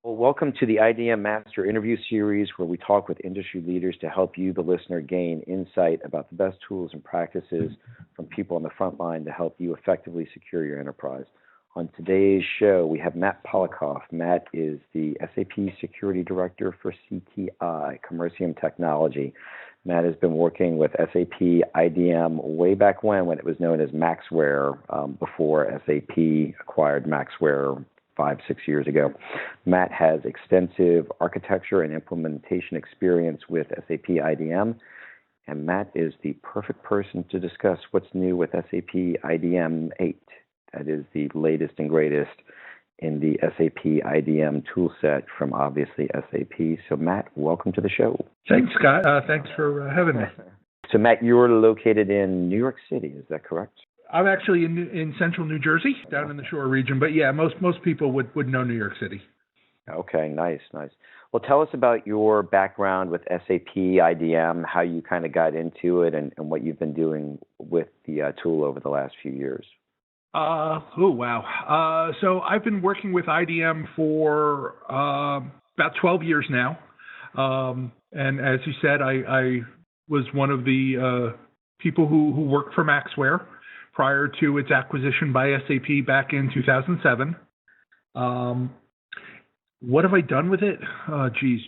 Well, welcome to the IDM Master Interview Series, where we talk with industry leaders to help you, the listener, gain insight about the best tools and practices from people on the front line to help you effectively secure your enterprise. On today's show, we have Matt Pollicove. Matt is the SAP Security Director for CTI, Commercium Technology. Matt has been working with SAP IDM way back when it was known as Maxware, before SAP acquired Maxware 5-6 years ago. Matt has extensive architecture and implementation experience with SAP IDM, and Matt is the perfect person to discuss what's new with SAP IDM 8. That is the latest and greatest in the SAP IDM toolset from obviously SAP. So Matt, welcome to the show. Thanks, Scott. Thanks for having me. So Matt, you're located in New York City, is that correct? I'm actually in central New Jersey, down in the Shore region. But yeah, most people would know New York City. Okay, nice. Well, tell us about your background with SAP IDM, how you kind of got into it, and what you've been doing with the tool over the last few years. Wow. So I've been working with IDM for about 12 years now. And as you said, I was one of the people who worked for Maxware prior to its acquisition by SAP back in 2007. What have I done with it?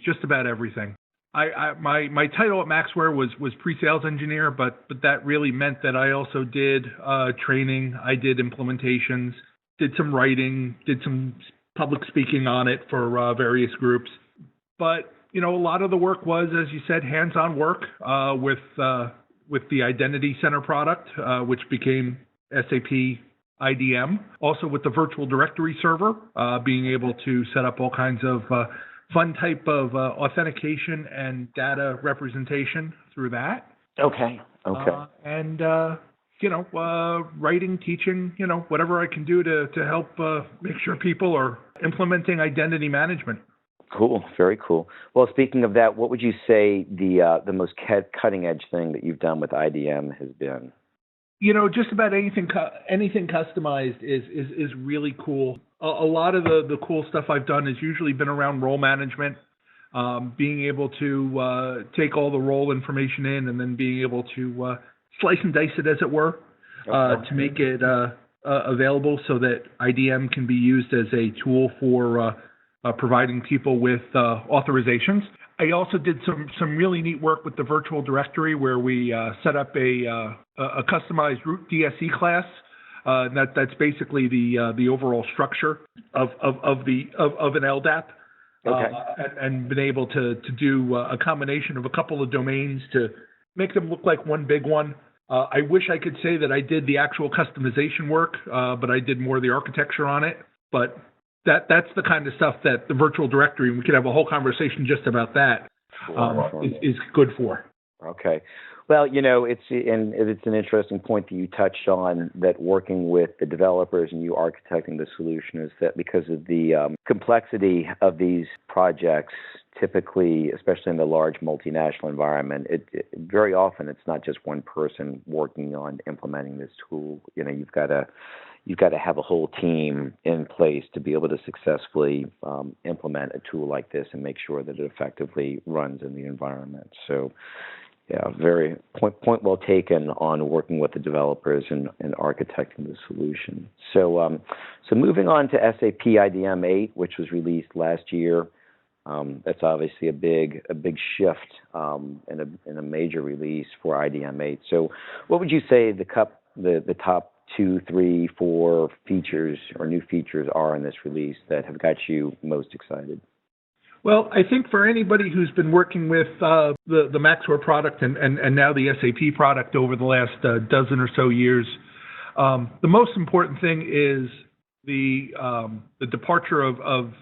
Just about everything. My title at Maxware was pre-sales engineer, but that really meant that I also did training, I did implementations, did some writing, did some public speaking on it for various groups. But a lot of the work was, as you said, hands-on work with the Identity Center product, which became SAP IDM. Also with the virtual directory server, being able to set up all kinds of fun type of authentication and data representation through that. Okay. And writing, teaching, whatever I can do to help make sure people are implementing identity management. Cool. Very cool. Well, speaking of that, what would you say the most cutting edge thing that you've done with IDM has been? Just about anything customized is really cool. A lot of the cool stuff I've done has usually been around role management, being able to take all the role information in and then being able to slice and dice it, as it were, to make it available so that IDM can be used as a tool for providing people with authorizations. I also did some really neat work with the virtual directory where we set up a customized root DSE class. That's basically the overall structure of an LDAP, and been able to do a combination of a couple of domains to make them look like one big one. I wish I could say that I did the actual customization work, but I did more of the architecture on it. But that's the kind of stuff that the virtual directory, and we could have a whole conversation just about that, is good for. Okay. Well, it's an interesting point that you touched on, that working with the developers and you architecting the solution is that because of the complexity of these projects, typically, especially in the large multinational environment, it very often it's not just one person working on implementing this tool. You've got to have a whole team in place to be able to successfully implement a tool like this and make sure that it effectively runs in the environment. So, yeah, very point well taken on working with the developers and architecting the solution. So, moving on to SAP IDM 8, which was released last year. That's obviously a big shift and a major release for IDM 8. So, what would you say the top 2, 3, 4 features or new features are in this release that have got you most excited? Well, I think for anybody who's been working with the Maxware product and now the SAP product over the last dozen or so years, the most important thing is the departure of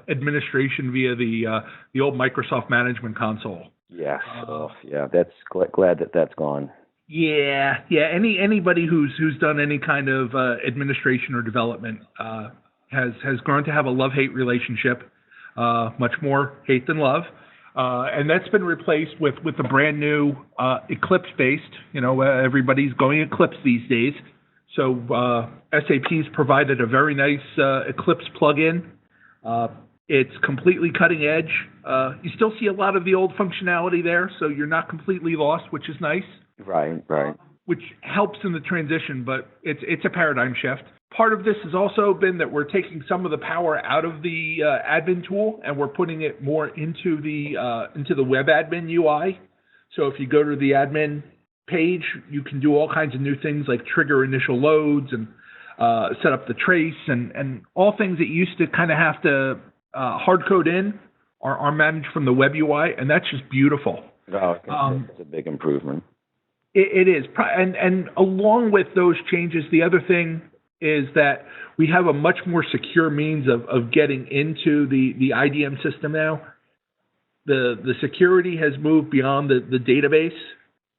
administration via the old Microsoft Management Console. Yes. That's glad that's gone. Yeah. Anybody who's done any kind of administration or development has grown to have a love-hate relationship, much more hate than love, and that's been replaced with a brand new Eclipse-based. Everybody's going Eclipse these days, so SAP's provided a very nice Eclipse plugin. It's completely cutting edge. You still see a lot of the old functionality there, so you're not completely lost, which is nice. Right, right. Which helps in the transition, but it's a paradigm shift. Part of this has also been that we're taking some of the power out of the admin tool and we're putting it more into the web admin UI. So if you go to the admin page, you can do all kinds of new things like trigger initial loads and set up the trace and all things that used to kind of have to hard code in are managed from the web UI, and that's just beautiful. Oh, it's a big improvement. It is. And along with those changes, the other thing is that we have a much more secure means of getting into the IDM system now. The security has moved beyond the database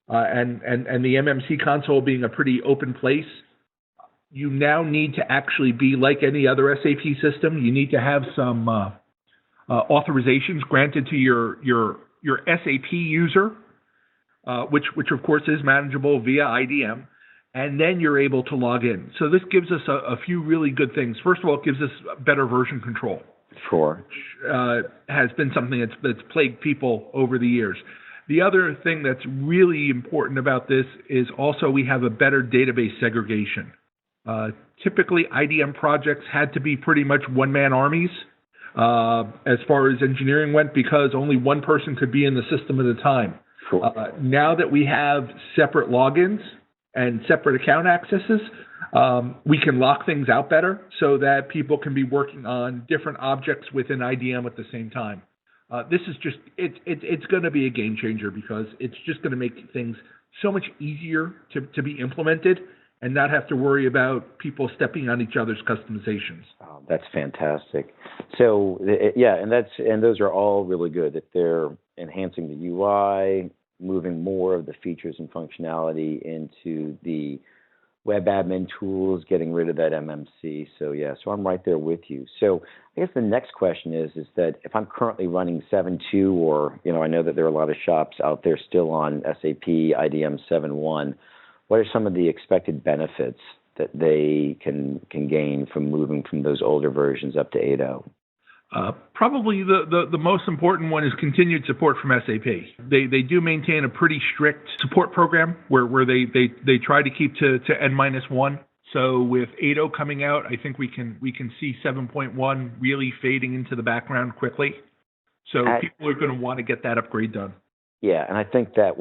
and the MMC console being a pretty open place. You now need to actually be like any other SAP system. You need to have some authorizations granted to your SAP user, which of course is manageable via IDM, and then you're able to log in. So this gives us a few really good things. First of all, it gives us better version control. Sure. Which has been something that's plagued people over the years. The other thing that's really important about this is also we have a better database segregation. Typically, IDM projects had to be pretty much one-man armies as far as engineering went because only one person could be in the system at a time. Sure. Now that we have separate logins and separate account accesses, we can lock things out better so that people can be working on different objects within IDM at the same time. This is just, it's going to be a game changer because it's just going to make things so much easier to be implemented and not have to worry about people stepping on each other's customizations. Oh, that's fantastic. So and those are all really good. That they're enhancing the UI, moving more of the features and functionality into the web admin tools, getting rid of that MMC. So I'm right there with you. So I guess the next question is that if I'm currently running 7.2, or I know that there are a lot of shops out there still on SAP IDM 7.1. What are some of the expected benefits that they can gain from moving from those older versions up to 8.0? Probably the most important one is continued support from SAP. They do maintain a pretty strict support program where they try to keep to N-1. So with 8.0 coming out, I think we can see 7.1 really fading into the background quickly. So people are going to want to get that upgrade done. Yeah, and I think that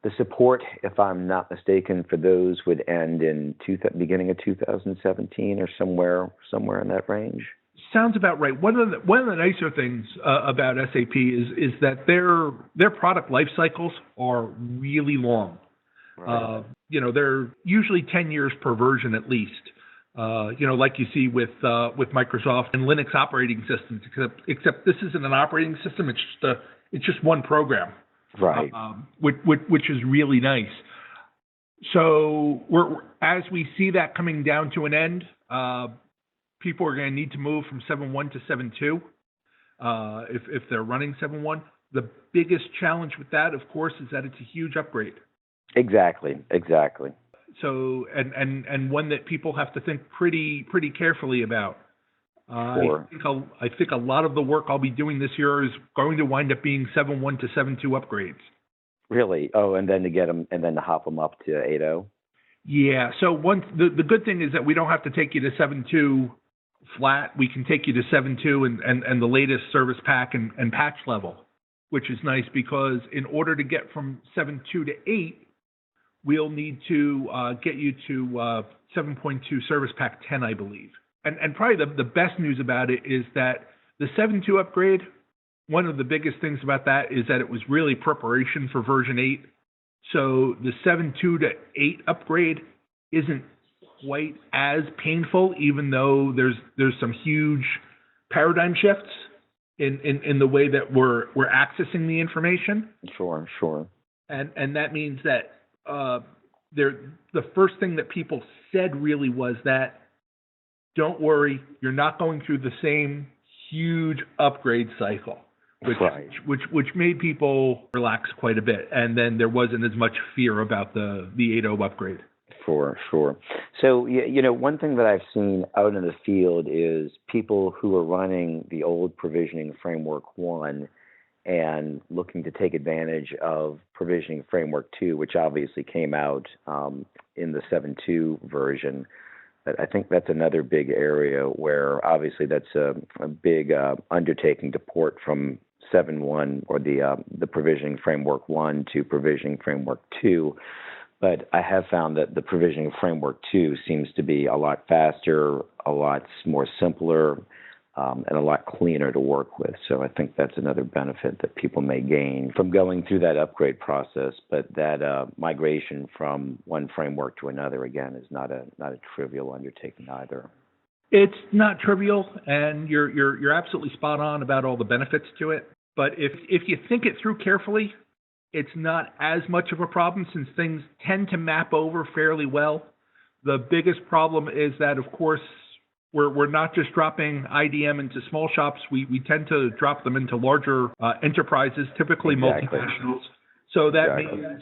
the support, if I'm not mistaken, for those would end in beginning of 2017 or somewhere in that range. Sounds about right. One of the nicer things about SAP is that their product life cycles are really long. Right. They're usually 10 years per version at least. Like you see with Microsoft and Linux operating systems. Except this isn't an operating system. It's just one program. Right. Which is really nice. So as we see that coming down to an end, people are going to need to move from 7.1 to 7.2 if they're running 7.1. The biggest challenge with that, of course, is that it's a huge upgrade. Exactly. So and one that people have to think pretty carefully about. Sure. I think a lot of the work I'll be doing this year is going to wind up being 7.1 to 7.2 upgrades. Really? Oh, and then to hop them up to 8.0? Yeah. So the good thing is that we don't have to take you to 7.2 flat. We can take you to 7.2 and the latest service pack and patch level, which is nice because in order to get from 7.2 to 8, we'll need to get you to 7.2 service pack 10, I believe. And probably the best news about it is that the 7.2 upgrade, one of the biggest things about that is that it was really preparation for version 8. So the 7.2 to 8 upgrade isn't quite as painful, even though there's some huge paradigm shifts in the way that we're accessing the information. Sure. And that means that the first thing that people said really was that, don't worry, you're not going through the same huge upgrade cycle, which made people relax quite a bit. And then there wasn't as much fear about the 8.0 upgrade. Sure. So, one thing that I've seen out in the field is people who are running the old provisioning framework 1 and looking to take advantage of provisioning framework 2, which obviously came out in the 7.2 version. But I think that's another big area where obviously that's a big undertaking to port from 7.1 or the provisioning framework 1 to provisioning framework 2. But I have found that the provisioning framework 2 seems to be a lot faster, a lot more simpler, and a lot cleaner to work with. So I think that's another benefit that people may gain from going through that upgrade process. But that migration from one framework to another, again, is not a trivial undertaking either. It's not trivial, and you're absolutely spot on about all the benefits to it. But if you think it through carefully, it's not as much of a problem since things tend to map over fairly well. The biggest problem is that, of course, we're not just dropping IDM into small shops. We tend to drop them into larger enterprises, typically multinationals. So that means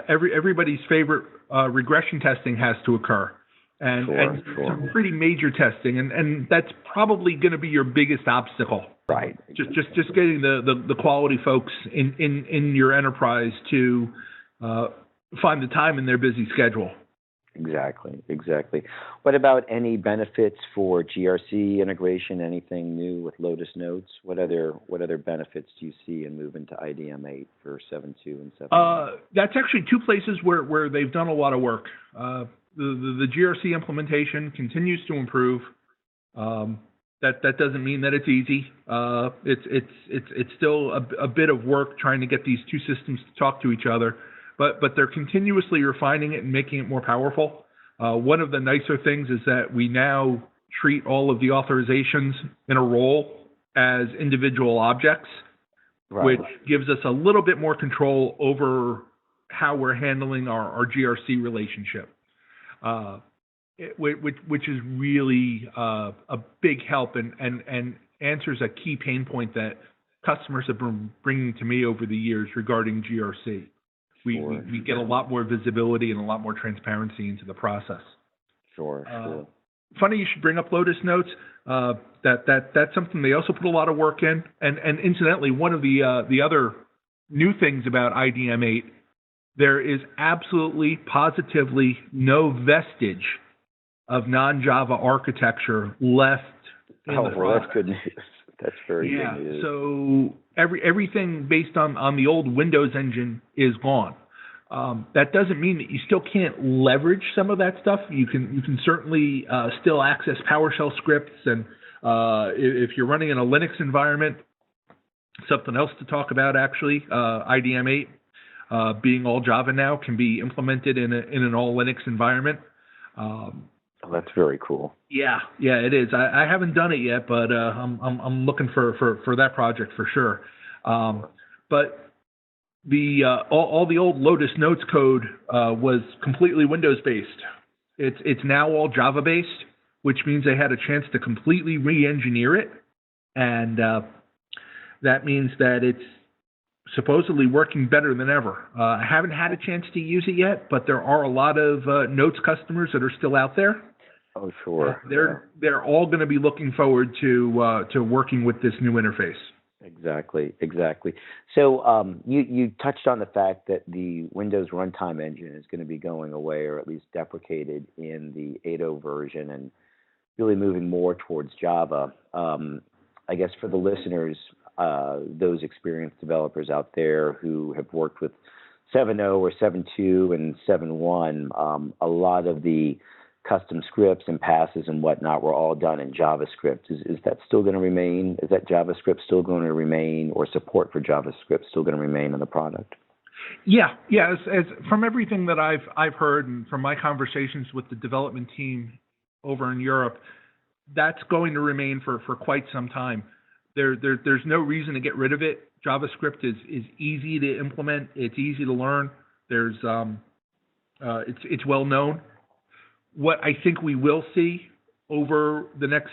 everybody's favorite regression testing has to occur. And some pretty major testing, and that's probably going to be your biggest obstacle. Right. Just getting the quality folks in your enterprise to find the time in their busy schedule. Exactly. What about any benefits for GRC integration? Anything new with Lotus Notes? What other benefits do you see in moving to IDM 8 for 7.2 and 7.1? That's actually two places where they've done a lot of work. The GRC implementation continues to improve. That doesn't mean that it's easy. It's still a bit of work trying to get these two systems to talk to each other, but they're continuously refining it and making it more powerful. One of the nicer things is that we now treat all of the authorizations in a role as individual objects, which gives us a little bit more control over how we're handling our GRC relationship. Which is really a big help and answers a key pain point that customers have been bringing to me over the years regarding GRC. We get a lot more visibility and a lot more transparency into the process. Sure. Funny you should bring up Lotus Notes. That's something they also put a lot of work in. And incidentally, one of the other new things about IDM 8, there is absolutely, positively no vestige of non-Java architecture left in the product. That's good news. That's very good news. So everything based on the old Windows engine is gone. That doesn't mean that you still can't leverage some of that stuff. You can certainly still access PowerShell scripts, and if you're running in a Linux environment, something else to talk about actually, IDM 8 being all Java now can be implemented in an all Linux environment. That's very cool. Yeah, it is. I haven't done it yet, but I'm looking for that project for sure. But all the old Lotus Notes code was completely Windows based. It's now all Java based, which means they had a chance to completely re-engineer it, and that means that it's supposedly working better than ever. I haven't had a chance to use it yet, but there are a lot of Notes customers that are still out there. Oh, sure. They're all going to be looking forward to working with this new interface. Exactly. So you touched on the fact that the Windows runtime engine is going to be going away, or at least deprecated in the 8.0 version, and really moving more towards Java. I guess for the listeners, those experienced developers out there who have worked with 7.0 or 7.2 and 7.1, a lot of the custom scripts and passes and whatnot were all done in JavaScript. Is that still going to remain? Is that JavaScript still going to remain, or support for JavaScript still going to remain in the product? Yeah. As from everything that I've heard and from my conversations with the development team over in Europe, that's going to remain for quite some time. There's no reason to get rid of it. JavaScript is easy to implement. It's easy to learn. It's well known. What I think we will see over the next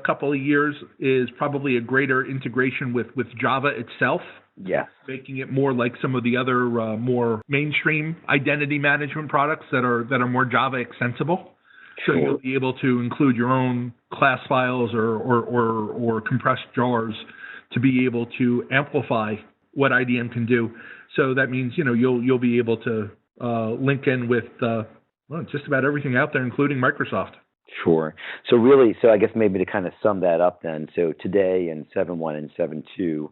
couple of years is probably a greater integration with Java itself, Yes. making it more like some of the other more mainstream identity management products that are more Java extensible. So Sure. you'll be able to include your own class files or compressed jars to be able to amplify what IDM can do. So that means you'll be able to link in with just about everything out there, including Microsoft. Sure. So I guess maybe to kind of sum that up then, so today in 7.1 and 7.2,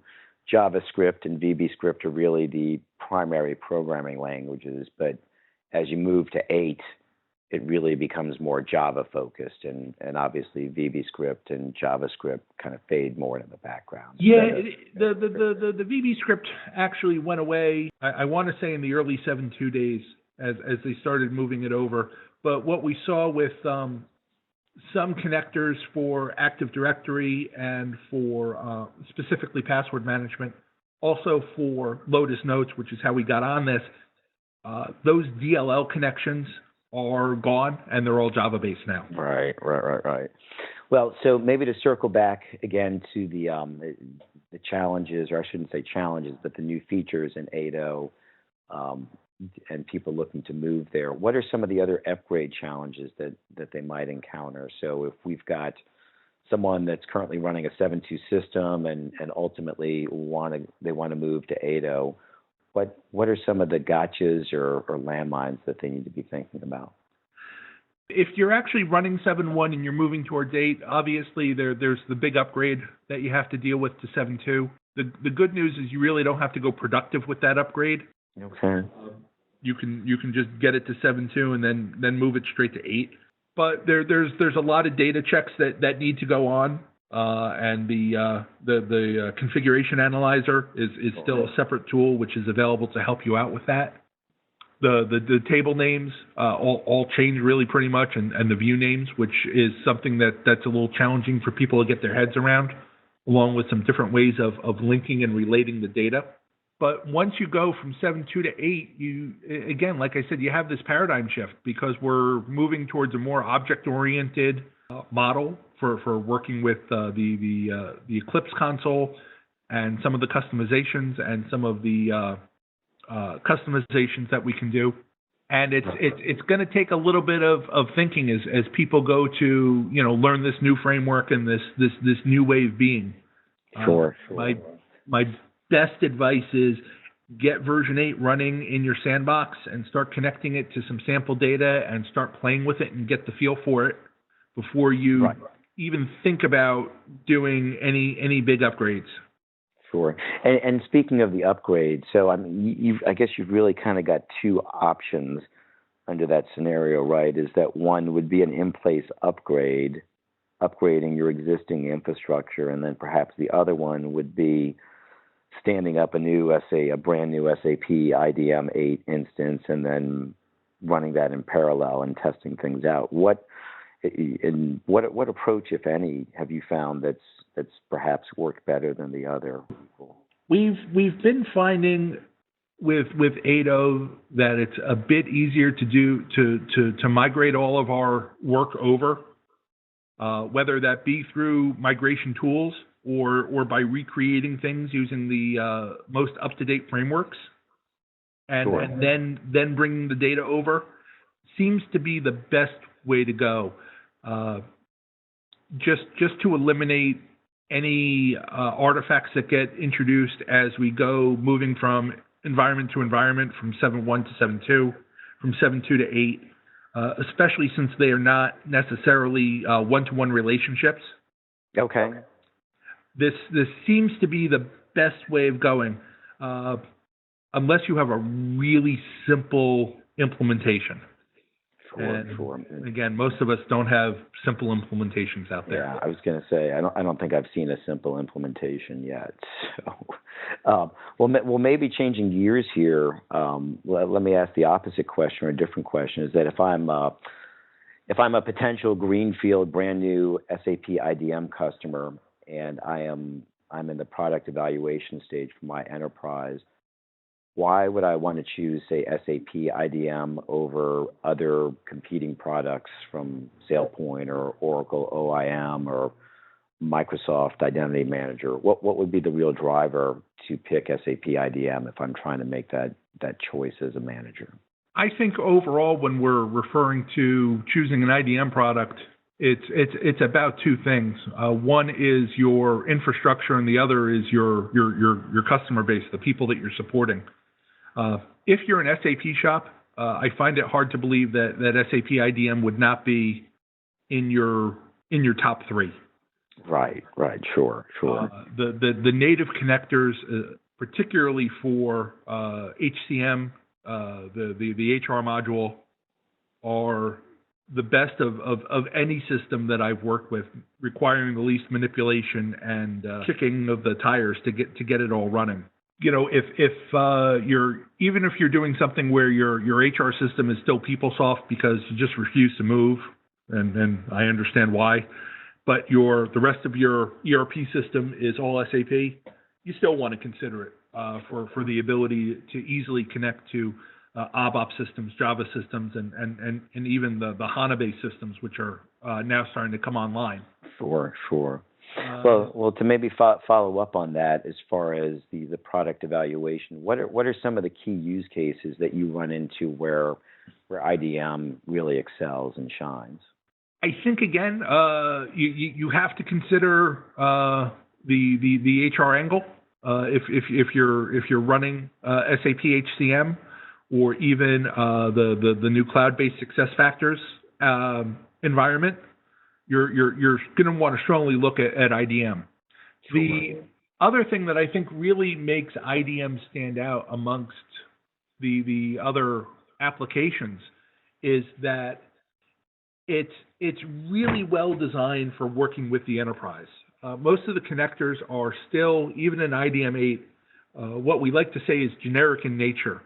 JavaScript and VBScript are really the primary programming languages, but as you move to 8, it really becomes more Java focused, and obviously VBScript and JavaScript kind of fade more into the background. Yeah, the VBScript actually went away, I want to say in the early 7.2 days as they started moving it over. But what we saw with some connectors for Active Directory and for specifically password management, also for Lotus Notes, which is how we got on this, those DLL connections are gone, and they're all Java-based now. Right. Well, so maybe to circle back again to the challenges, or I shouldn't say challenges, but the new features in 8.0, and people looking to move there. What are some of the other upgrade challenges that they might encounter? So if we've got someone that's currently running a 7.2 system and ultimately they want to move to 8.0, what are some of the gotchas or landmines that they need to be thinking about? If you're actually running 7.1 and you're moving towards 8, obviously there's the big upgrade that you have to deal with to 7.2. The good news is you really don't have to go productive with that upgrade. Okay. You can just get it to 7.2 and then move it straight to 8. But there's a lot of data checks that need to go on, and the configuration analyzer is still a separate tool which is available to help you out with that. The table names all change really pretty much, and the view names, which is something that's a little challenging for people to get their heads around, along with some different ways of linking and relating the data. But once you go from 7.2 to 8, you, again, like I said, you have this paradigm shift because we're moving towards a more object-oriented model for working with the Eclipse console and some of the customizations and some of the customizations that we can do. And it's going to take a little bit of thinking as people go to learn this new framework and this new way of being. Sure. My best advice is get version 8 running in your sandbox and start connecting it to some sample data and start playing with it and get the feel for it before you even think about doing any big upgrades. Sure. And speaking of the upgrade, so I mean, I guess you've really kind of got two options under that scenario, right? Is that one would be an in-place upgrade, upgrading your existing infrastructure, and then perhaps the other one would be standing up a brand new SAP IDM 8 instance and then running that in parallel and testing things out. What approach, if any, have you found that's perhaps worked better than the other? We've been finding with 8.0 that it's a bit easier to do to migrate all of our work over, whether that be through migration tools or by recreating things using the most up-to-date frameworks, and then bringing the data over seems to be the best way to go. Just to eliminate any artifacts that get introduced as we go moving from environment to environment, from 7.1 to 7.2, from 7.2 to 8, especially since they are not necessarily one-to-one relationships. Okay. This seems to be the best way of going, unless you have a really simple implementation. Sure. Again, most of us don't have simple implementations out there. Yeah, I was going to say I don't think I've seen a simple implementation yet. So, well, maybe changing gears here. Let me ask the opposite question or a different question: is that if I'm a potential greenfield, brand new SAP IDM customer, and I'm in the product evaluation stage for my enterprise, why would I want to choose, say, SAP IDM over other competing products from SailPoint or Oracle OIM or Microsoft Identity Manager, what would be the real driver to pick SAP IDM if I'm trying to make that choice as a manager? I think overall, when we're referring to choosing an IDM product, it's about two things. One is your infrastructure, and the other is your customer base, the people that you're supporting. If you're an SAP shop, I find it hard to believe that SAP IDM would not be in your top three. Right, sure. The native connectors, particularly for HCM, the HR module, are the best of any system that I've worked with, requiring the least manipulation and kicking of the tires to get it all running. You know, if you're doing something where your HR system is still PeopleSoft because you just refuse to move, and I understand why, but the rest of your ERP system is all SAP, you still want to consider it for the ability to easily connect to ABAP systems, Java systems, and even the HANA-based systems, which are now starting to come online. Sure. Well, to maybe follow up on that, as far as the product evaluation, what are some of the key use cases that you run into where IDM really excels and shines? I think again, you have to consider the HR angle. If you're running SAP HCM, or even the new cloud-based SuccessFactors environment, you're going to want to strongly look at IDM. Sure. The other thing that I think really makes IDM stand out amongst the other applications is that it's really well designed for working with the enterprise. Most of the connectors are still, even in IDM 8, what we like to say is generic in nature.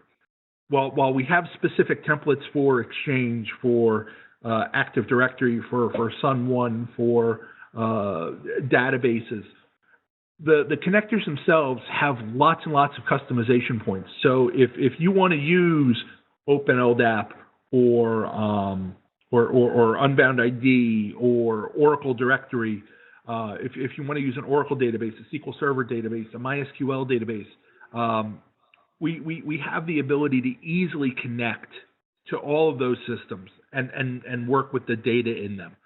While we have specific templates for Exchange, for Active Directory, for Sun1, for databases, the connectors themselves have lots and lots of customization points. So if you want to use OpenLDAP or Unbound ID or Oracle Directory, if you want to use an Oracle database, a SQL Server database, a MySQL database, we have the ability to easily connect to all of those systems and work with the data in them.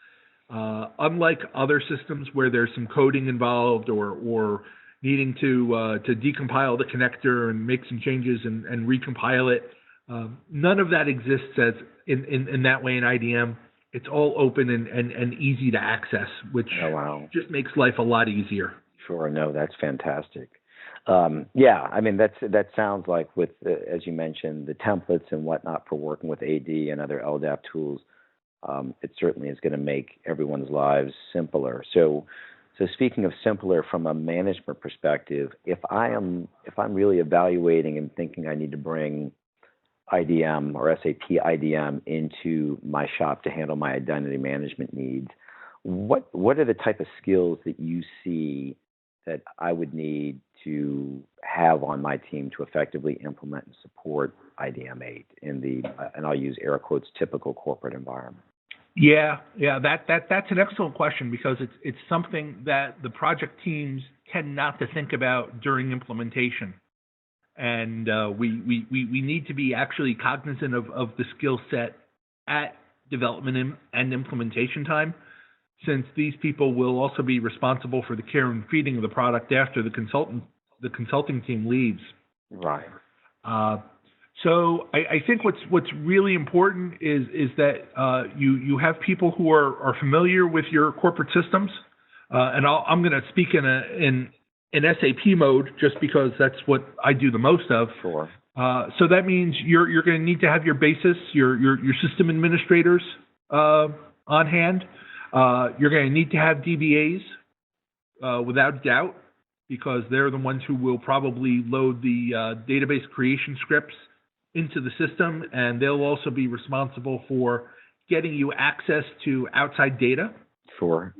Unlike other systems where there's some coding involved or needing to decompile the connector and make some changes and recompile it, none of that exists in that way in IDM. It's all open and easy to access, which just makes life a lot easier. Sure, no, that's fantastic. Yeah, I mean, that sounds like with, as you mentioned, the templates and whatnot for working with AD and other LDAP tools, it certainly is going to make everyone's lives simpler. So speaking of simpler from a management perspective, if I'm really evaluating and thinking I need to bring IDM or SAP IDM into my shop to handle my identity management needs, what are the type of skills that you see that I would need to have on my team to effectively implement and support IDM 8 in the, and I'll use air quotes, typical corporate environment? Yeah, that's an excellent question, because it's something that the project teams tend not to think about during implementation, and we need to be actually cognizant of the skill set at development and implementation time, since these people will also be responsible for the care and feeding of the product after the consulting team leaves. Right. So I think what's really important is that you have people who are familiar with your corporate systems, and I'm going to speak in SAP mode just because that's what I do the most of. Sure. So that means you're going to need to have your basis, your system administrators on hand. You're going to need to have DBAs without doubt, because they're the ones who will probably load the database creation scripts into the system, and they'll also be responsible for getting you access to outside data. Sure.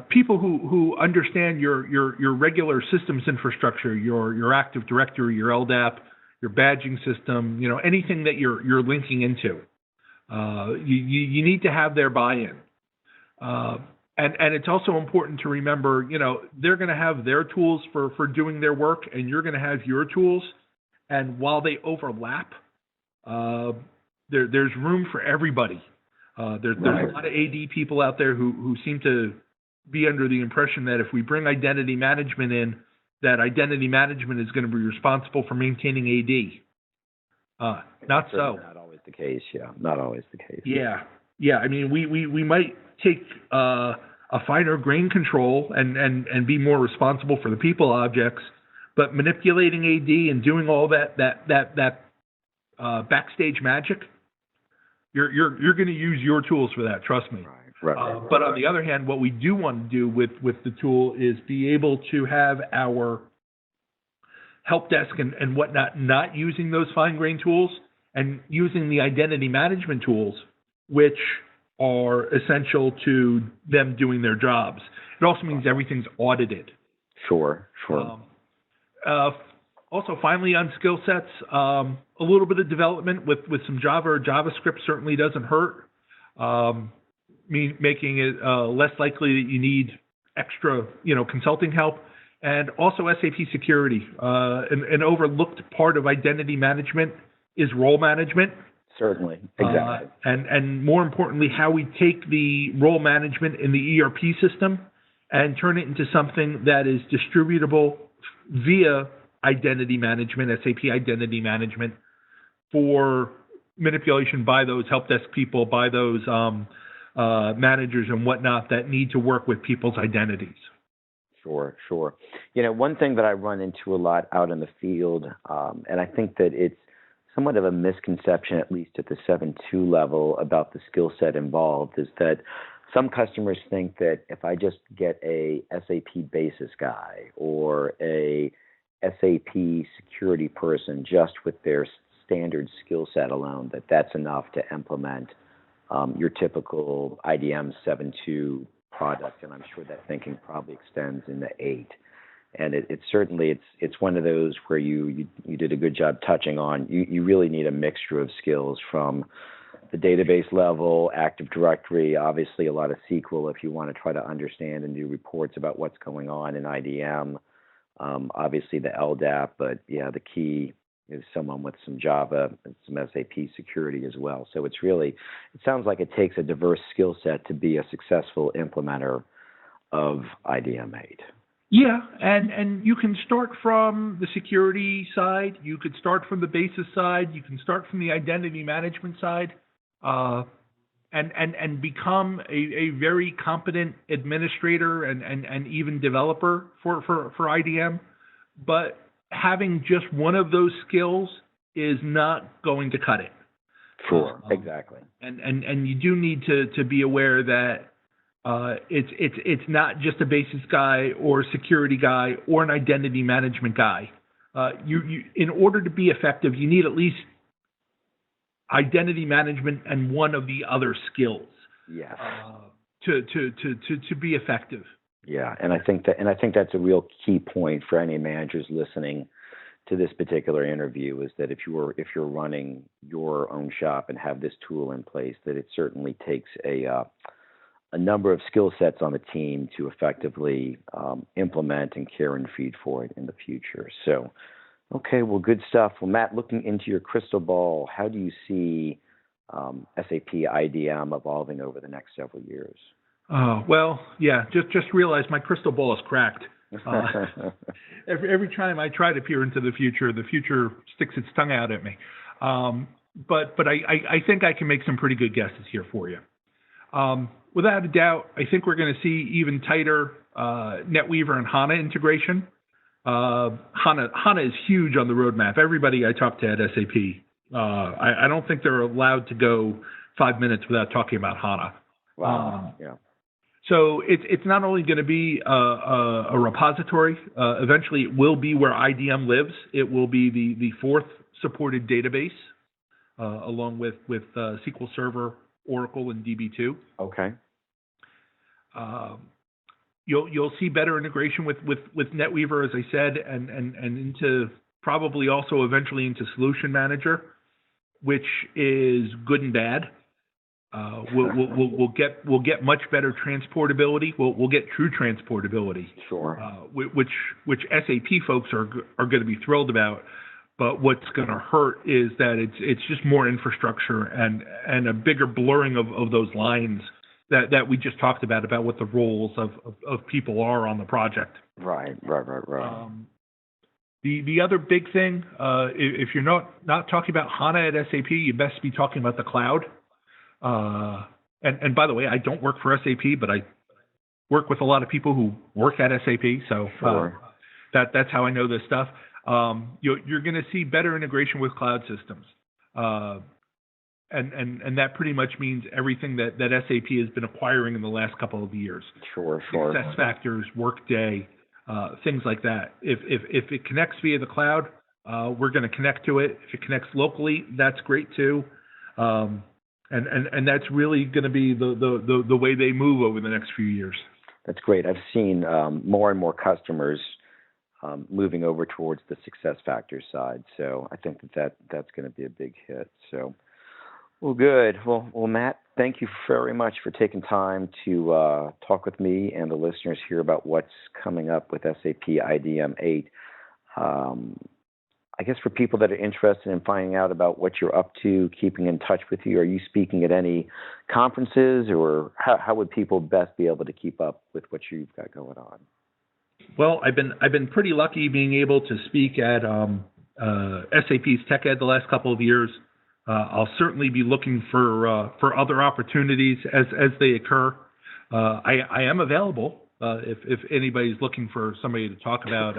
People who understand your regular systems infrastructure, your Active Directory, your LDAP, your badging system, anything that you're linking into. You need to have their buy-in. And it's also important to remember, they're going to have their tools for doing their work, and you're going to have your tools. And while they overlap, there's room for everybody. There's a lot of AD people out there who seem to be under the impression that if we bring identity management in, that identity management is going to be responsible for maintaining AD. Not so. Not always the case. Yeah, not always the case. Yeah. I mean, we might take a finer grain control and be more responsible for the people objects, but manipulating AD and doing all that backstage magic, you're going to use your tools for that. Trust me. Right. But on the other hand, what we do want to do with the tool is be able to have our help desk and whatnot not using those fine grain tools and using the identity management tools, which are essential to them doing their jobs. It also means everything's audited. Sure. Also, finally, on skill sets, a little bit of development with some Java or JavaScript certainly doesn't hurt. Making it less likely that you need extra, consulting help. And also SAP security. An overlooked part of identity management is role management. Certainly, exactly. And more importantly, how we take the role management in the ERP system and turn it into something that is distributable via identity management, SAP identity management, for manipulation by those help desk people, by those managers and whatnot that need to work with people's identities. Sure. One thing that I run into a lot out in the field, and I think that it's somewhat of a misconception, at least at the 7.2 level, about the skill set involved, is that some customers think that if I just get a SAP basis guy or a SAP security person just with their standard skill set alone, that's enough to implement your typical IDM 7.2 product. And I'm sure that thinking probably extends into 8. And it's certainly one of those where you did a good job touching on. You really need a mixture of skills from the database level, Active Directory, obviously a lot of SQL if you want to try to understand and do reports about what's going on in IDM. Obviously the LDAP, but yeah, the key is someone with some Java and some SAP security as well. So it sounds like it takes a diverse skill set to be a successful implementer of IDM 8. Yeah, and you can start from the security side, you could start from the basis side, you can start from the identity management side, and become a very competent administrator and even developer for IDM. But having just one of those skills is not going to cut it. Sure, exactly. And you do need to be aware that it's not just a basis guy or a security guy or an identity management guy. You in order to be effective, you need at least identity management and one of the other skills. Yes. To be effective. Yeah, and I think that's a real key point for any managers listening to this particular interview, is that if you're running your own shop and have this tool in place, that it certainly takes a number of skill sets on the team to effectively implement and care and feed for it in the future. So, okay, well, good stuff. Well, Matt, looking into your crystal ball, how do you see SAP IDM evolving over the next several years? Well, yeah, just realized my crystal ball is cracked. Every time I try to peer into the future sticks its tongue out at me. But I think I can make some pretty good guesses here for you. Without a doubt, I think we're going to see even tighter NetWeaver and HANA integration. HANA is huge on the roadmap. Everybody I talk to at SAP, I don't think they're allowed to go 5 minutes without talking about HANA. Wow. Yeah. So it's not only going to be a repository. Eventually, it will be where IDM lives. It will be the fourth supported database, along with SQL Server, Oracle, and DB2. Okay. You'll see better integration with NetWeaver, as I said, and into probably also eventually into Solution Manager, which is good and bad. We'll get much better transportability. We'll get true transportability. Sure. Which SAP folks are going to be thrilled about. But what's going to hurt is that it's just more infrastructure and a bigger blurring of those lines that we just talked about what the roles of people are on the project. Right. The other big thing, if you're not talking about HANA at SAP, you best be talking about the cloud. And by the way, I don't work for SAP, but I work with a lot of people who work at SAP, so sure. That's how I know this stuff. You're going to see better integration with cloud systems, and that pretty much means everything that SAP has been acquiring in the last couple of years. Sure. SuccessFactors, Workday, things like that. If it connects via the cloud, we're going to connect to it. If it connects locally, that's great too. And that's really going to be the way they move over the next few years. That's great. I've seen more and more customers moving over towards the SuccessFactors side. So I think that's going to be a big hit. So, well, good. Well, Matt, thank you very much for taking time to talk with me and the listeners here about what's coming up with SAP IDM 8. I guess for people that are interested in finding out about what you're up to, keeping in touch with you, are you speaking at any conferences, or how would people best be able to keep up with what you've got going on? Well, I've been pretty lucky being able to speak at SAP's Tech Ed the last couple of years. I'll certainly be looking for other opportunities as they occur. I am available if anybody's looking for somebody to talk about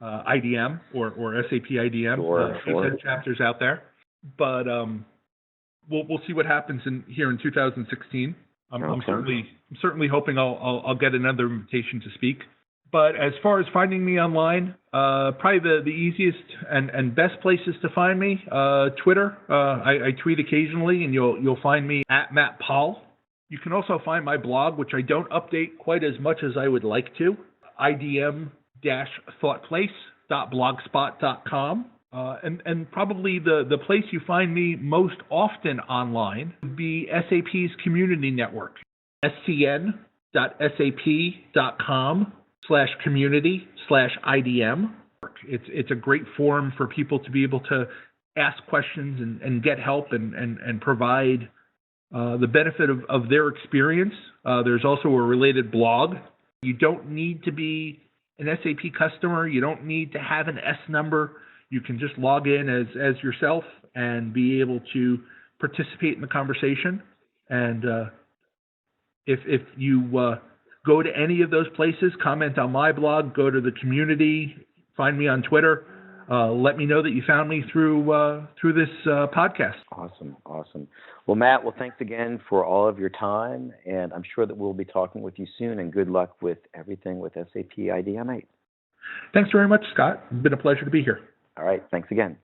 IDM or SAP IDM. Sure. Chapters out there, but we'll see what happens here in 2016. I'm certainly hoping I'll get another invitation to speak. But as far as finding me online, probably the easiest and best places to find me, Twitter. I tweet occasionally, and you'll find me at Matt Poll. You can also find my blog, which I don't update quite as much as I would like to, idm-thoughtplace.blogspot.com. And probably the place you find me most often online would be SAP's community network, scn.sap.com/community/IDM. It's a great forum for people to be able to ask questions and get help and provide the benefit of their experience. There's also a related blog. You don't need to be an SAP customer. You don't need to have an S number. You can just log in as yourself and be able to participate in the conversation. And if you go to any of those places, comment on my blog, go to the community, find me on Twitter, let me know that you found me through this podcast. Awesome. Well, Matt, thanks again for all of your time, and I'm sure that we'll be talking with you soon, and good luck with everything with SAP IDM 8. Thanks very much, Scott. It's been a pleasure to be here. All right. Thanks again.